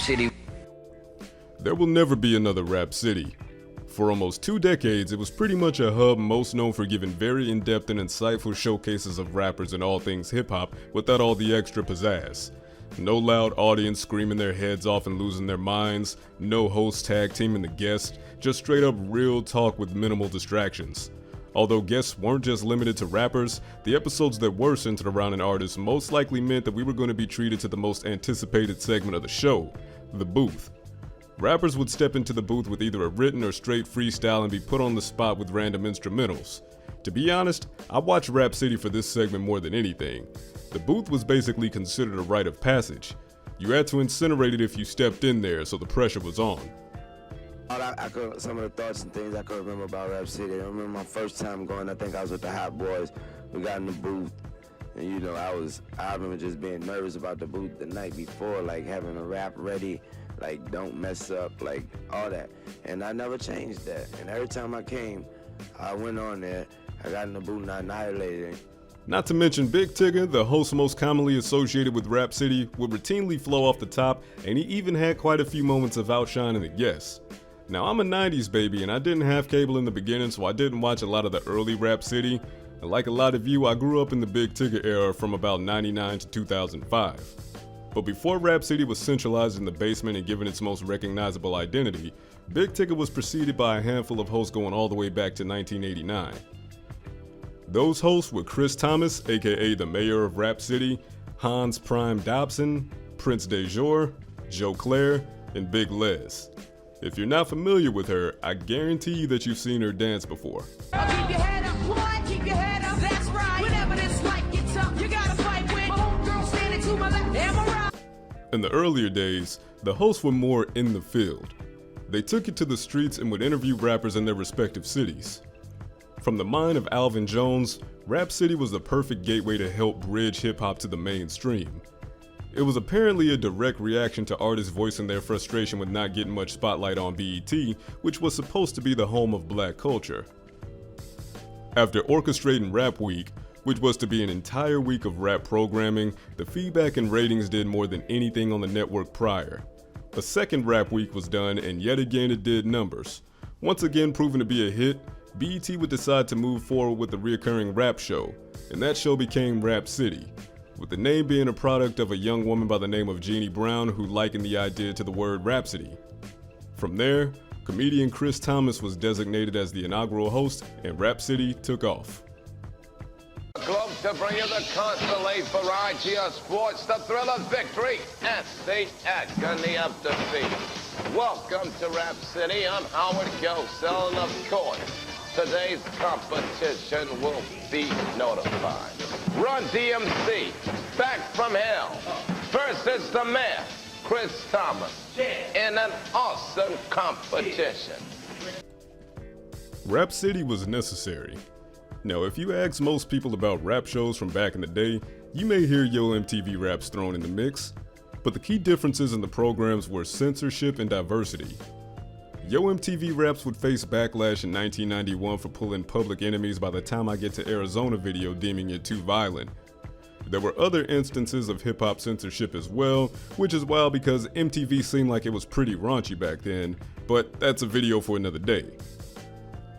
City. There will never be another Rap City. For almost 2 decades, it was pretty much a hub most known for giving very in-depth and insightful showcases of rappers and all things hip-hop without all the extra pizzazz. No loud audience screaming their heads off and losing their minds, no host tag teaming the guest, just straight up real talk with minimal distractions. Although guests weren't just limited to rappers, the episodes that were centered around an artist most likely meant that we were going to be treated to the most anticipated segment of the show, the booth. Rappers would step into the booth with either a written or straight freestyle and be put on the spot with random instrumentals. To be honest, I watched Rap City for this segment more than anything. The booth was basically considered a rite of passage. You had to incinerate it if you stepped in there, so the pressure was on. Some of the thoughts and things I could remember about Rap City. I remember my first time going, I think I was with the Hot Boys. We got in the booth, and you know, I remember just being nervous about the booth the night before, like having a rap ready, like don't mess up, like all that. And I never changed that. And every time I came, I went on there, I got in the booth and I annihilated it. Not to mention Big Tigger, the host most commonly associated with Rap City, would routinely flow off the top, and he even had quite a few moments of outshining the guests. Now, I'm a 90s baby and I didn't have cable in the beginning, so I didn't watch a lot of the early Rap City. And like a lot of you, I grew up in the Big Tigger era from about 99 to 2005. But before Rap City was centralized in the basement and given its most recognizable identity, Big Tigger was preceded by a handful of hosts going all the way back to 1989. Those hosts were Chris Thomas, aka the mayor of Rap City, Hans Prime Dobson, Prince DeJour, Joe Claire, and Big Les. If you're not familiar with her, I guarantee you that you've seen her dance before. Keep your head up, boy, keep your head up, that's right. Whenever this fight gets up, you gotta fight with my homegirl standing to my left, am I right? In the earlier days, the hosts were more in the field. They took it to the streets and would interview rappers in their respective cities. From the mind of Alvin Jones, Rap City was the perfect gateway to help bridge hip-hop to the mainstream. It was apparently a direct reaction to artists voicing their frustration with not getting much spotlight on BET, which was supposed to be the home of black culture. After orchestrating Rap Week, which was to be an entire week of rap programming, the feedback and ratings did more than anything on the network prior. A second Rap Week was done, and yet again it did numbers. Once again proven to be a hit, BET would decide to move forward with the reoccurring rap show, and that show became Rap City, with the name being a product of a young woman by the name of Jeannie Brown who likened the idea to the word Rhapsody. From there, comedian Chris Thomas was designated as the inaugural host, and Rap City took off. Globe to bring you the constellate variety of sports, the thrill of victory, and the agony of defeat. Welcome to Rap City. I'm Howard Cosell, and of course, today's competition will be notified. Run DMC, back from hell, versus the man, Chris Thomas, in an awesome competition. Rap City was necessary. Now, if you ask most people about rap shows from back in the day, you may hear Yo MTV Raps thrown in the mix, but the key differences in the programs were censorship and diversity. Yo MTV Raps would face backlash in 1991 for pulling Public Enemy's By the Time I Get to Arizona video, deeming it too violent. There were other instances of hip-hop censorship as well, which is wild because MTV seemed like it was pretty raunchy back then, but that's a video for another day.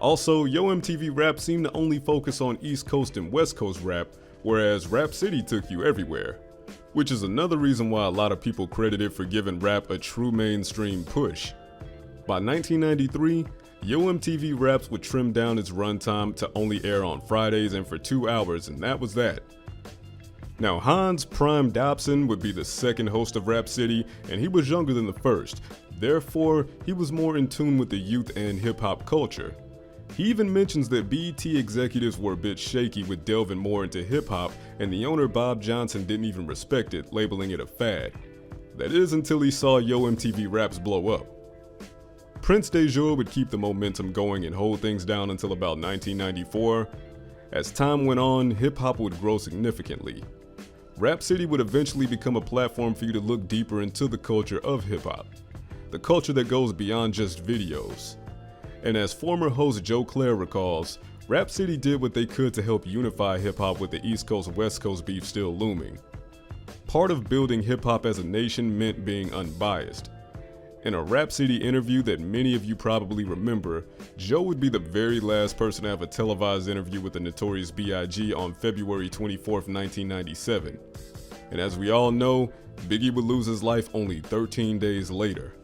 Also, Yo MTV Rap seemed to only focus on East Coast and West Coast rap, whereas Rap City took you everywhere, which is another reason why a lot of people credit it for giving rap a true mainstream push. By 1993, Yo MTV Raps would trim down its runtime to only air on Fridays and for 2 hours, and that was that. Now, Hans Prime Dobson would be the second host of Rap City, and he was younger than the first. Therefore, he was more in tune with the youth and hip-hop culture. He even mentions that BET executives were a bit shaky with delving more into hip-hop, and the owner Bob Johnson didn't even respect it, labeling it a fad. That is until he saw Yo MTV Raps blow up. Prince DeJour would keep the momentum going and hold things down until about 1994. As time went on, hip-hop would grow significantly. Rap City would eventually become a platform for you to look deeper into the culture of hip-hop, the culture that goes beyond just videos. And as former host Joe Claire recalls, Rap City did what they could to help unify hip-hop with the East Coast-West Coast beef still looming. Part of building hip-hop as a nation meant being unbiased. In a Rap City interview that many of you probably remember, Joe would be the very last person to have a televised interview with the Notorious B.I.G. on February 24th, 1997. And as we all know, Biggie would lose his life only 13 days later.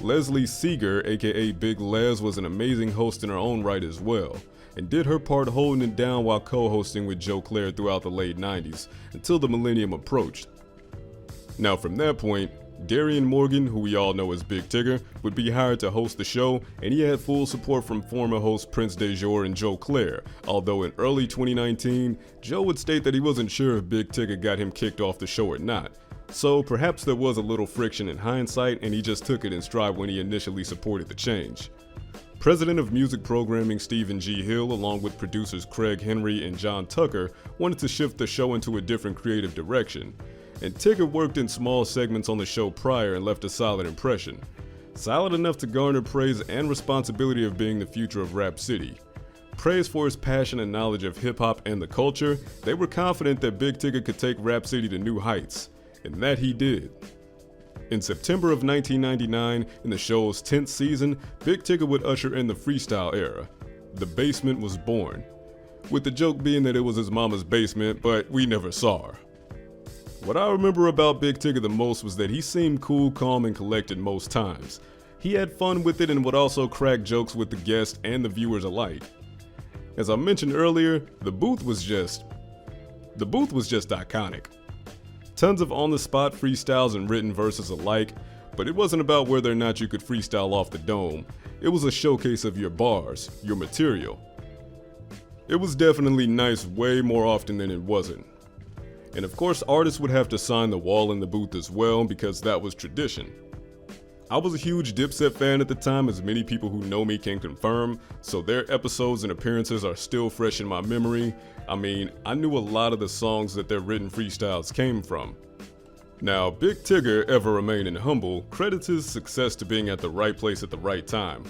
Leslie Seeger, aka Big Les, was an amazing host in her own right as well, and did her part holding it down while co-hosting with Joe Clair throughout the late 90s, until the millennium approached. Now from that point, Darian Morgan, who we all know as Big Tigger, would be hired to host the show, and he had full support from former hosts Prince DeJour and Joe Clair, although in early 2019, Joe would state that he wasn't sure if Big Tigger got him kicked off the show or not. So perhaps there was a little friction in hindsight, and he just took it in stride when he initially supported the change. President of Music Programming Stephen G. Hill, along with producers Craig Henry and John Tucker, wanted to shift the show into a different creative direction. And Tigger worked in small segments on the show prior and left a solid impression. Solid enough to garner praise and responsibility of being the future of Rap City. Praised for his passion and knowledge of hip-hop and the culture, they were confident that Big Tigger could take Rap City to new heights. And that he did. In September of 1999, in the show's 10th season, Big Tigger would usher in the freestyle era. The basement was born. With the joke being that it was his mama's basement, but we never saw her. What I remember about Big Tigger the most was that he seemed cool, calm, and collected most times. He had fun with it and would also crack jokes with the guests and the viewers alike. As I mentioned earlier, the booth was just iconic. Tons of on-the-spot freestyles and written verses alike, but it wasn't about whether or not you could freestyle off the dome. It was a showcase of your bars, your material. It was definitely nice way more often than it wasn't. And of course, artists would have to sign the wall in the booth as well, because that was tradition. I was a huge Dipset fan at the time, as many people who know me can confirm, so their episodes and appearances are still fresh in my memory. I mean, I knew a lot of the songs that their written freestyles came from. Now, Big Tigger, ever remaining humble, credits his success to being at the right place at the right time.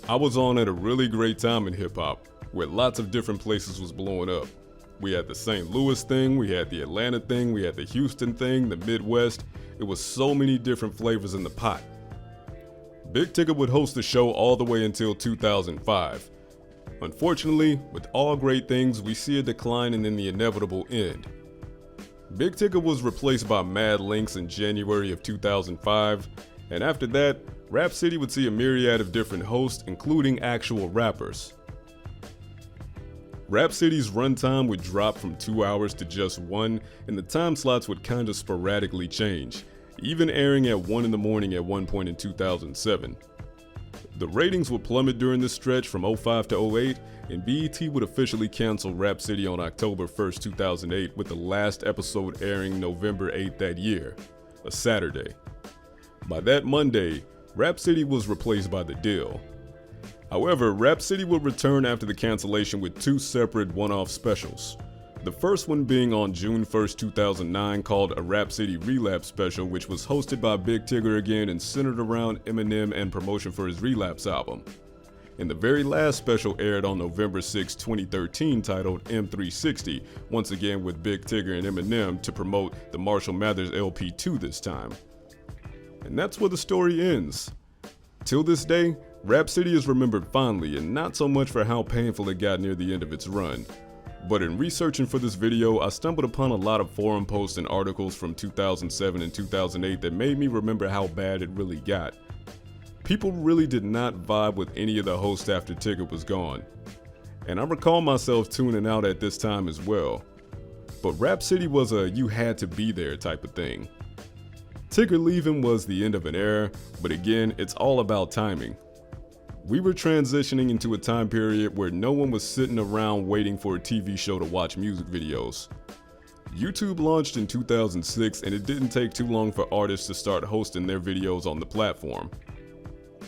I was on at a really great time in hip-hop, where lots of different places was blowing up. We had the St. Louis thing, we had the Atlanta thing, we had the Houston thing, the Midwest. It was so many different flavors in the pot. Big Tigger would host the show all the way until 2005. Unfortunately, with all great things, we see a decline and then the inevitable end. Big Tigger was replaced by Mad Links in January of 2005, and after that, Rap City would see a myriad of different hosts, including actual rappers. Rap City's runtime would drop from 2 hours to just 1, and the time slots would kinda sporadically change, even airing at 1 in the morning at one point in 2007. The ratings would plummet during this stretch from 05 to 08, and BET would officially cancel Rap City on October 1st, 2008, with the last episode airing November 8th that year, a Saturday. By that Monday, Rap City was replaced by The Deal. However, Rap City would return after the cancellation with 2 separate one-off specials. The first one being on June 1st, 2009, called a Rap City Relapse Special, which was hosted by Big Tigger again and centered around Eminem and promotion for his Relapse album. And the very last special aired on November 6, 2013, titled M360, once again with Big Tigger and Eminem to promote the Marshall Mathers LP2 this time. And that's where the story ends. Till this day, Rap City is remembered fondly, and not so much for how painful it got near the end of its run. But in researching for this video, I stumbled upon a lot of forum posts and articles from 2007 and 2008 that made me remember how bad it really got. People really did not vibe with any of the hosts after Tigger was gone. And I recall myself tuning out at this time as well. But Rap City was a you had to be there type of thing. Tigger leaving was the end of an era, but again, it's all about timing. We were transitioning into a time period where no one was sitting around waiting for a TV show to watch music videos. YouTube launched in 2006, and it didn't take too long for artists to start hosting their videos on the platform.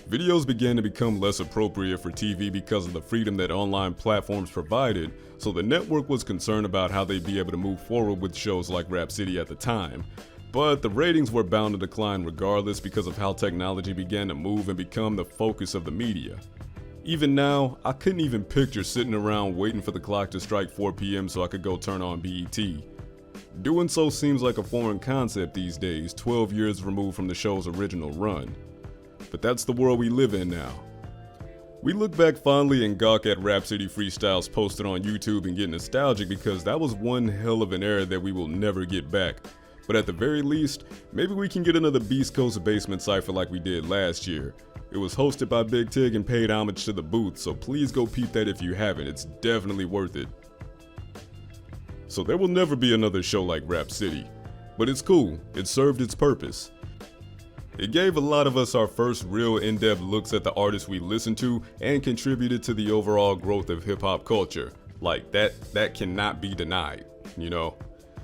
Videos began to become less appropriate for TV because of the freedom that online platforms provided, so the network was concerned about how they'd be able to move forward with shows like Rap City at the time. But the ratings were bound to decline regardless because of how technology began to move and become the focus of the media. Even now, I couldn't even picture sitting around waiting for the clock to strike 4 p.m. so I could go turn on BET. Doing so seems like a foreign concept these days, 12 years removed from the show's original run. But that's the world we live in now. We look back fondly and gawk at Rap City freestyles posted on YouTube and get nostalgic because that was one hell of an era that we will never get back. But at the very least, maybe we can get another Beast Coast basement cypher like we did last year. It was hosted by Big Tigger and paid homage to the booth, so please go peep that if you haven't, it's definitely worth it. So there will never be another show like Rap City, but it's cool, it served its purpose. It gave a lot of us our first real in-depth looks at the artists we listened to and contributed to the overall growth of hip-hop culture. Like that cannot be denied, you know?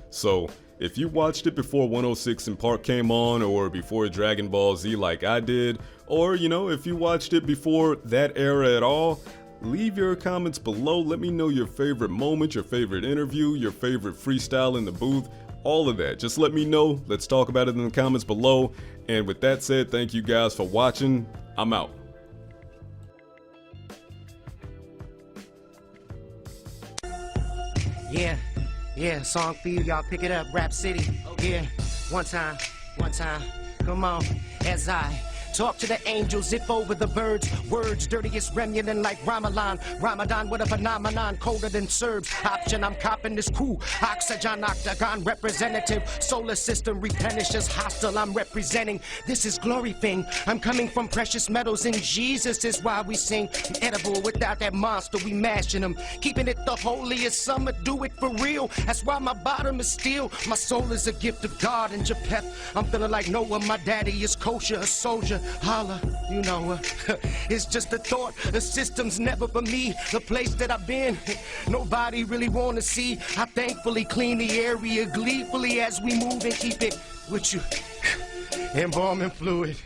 So if you watched it before 106 in Park came on, or before Dragon Ball Z like I did, or if you watched it before that era at all, leave your comments below. Let me know your favorite moment, your favorite interview, your favorite freestyle in the booth, all of that. Just let me know. Let's talk about it in the comments below. And with that said, thank you guys for watching. I'm out. Yeah, song for you, y'all pick it up, Rap City. Yeah, one time, come on, as I talk to the angels, if over the birds, words dirtiest remnant like Ramadan with a phenomenon colder than Serbs. Option, I'm copping this cool oxygen octagon representative. Solar system replenishes hostile, I'm representing. This is glory thing. I'm coming from precious metals, and Jesus is why we sing. Edible without that monster, we mashing them. Keeping it the holiest, summer do it for real. That's why my bottom is steel. My soul is a gift of God and Japheth. I'm feeling like Noah, my daddy is kosher, a soldier. Holla, it's just a thought. The system's never for me. The place that I've been, nobody really wanna see. I thankfully clean the area gleefully as we move and keep it with you. Embalming fluid.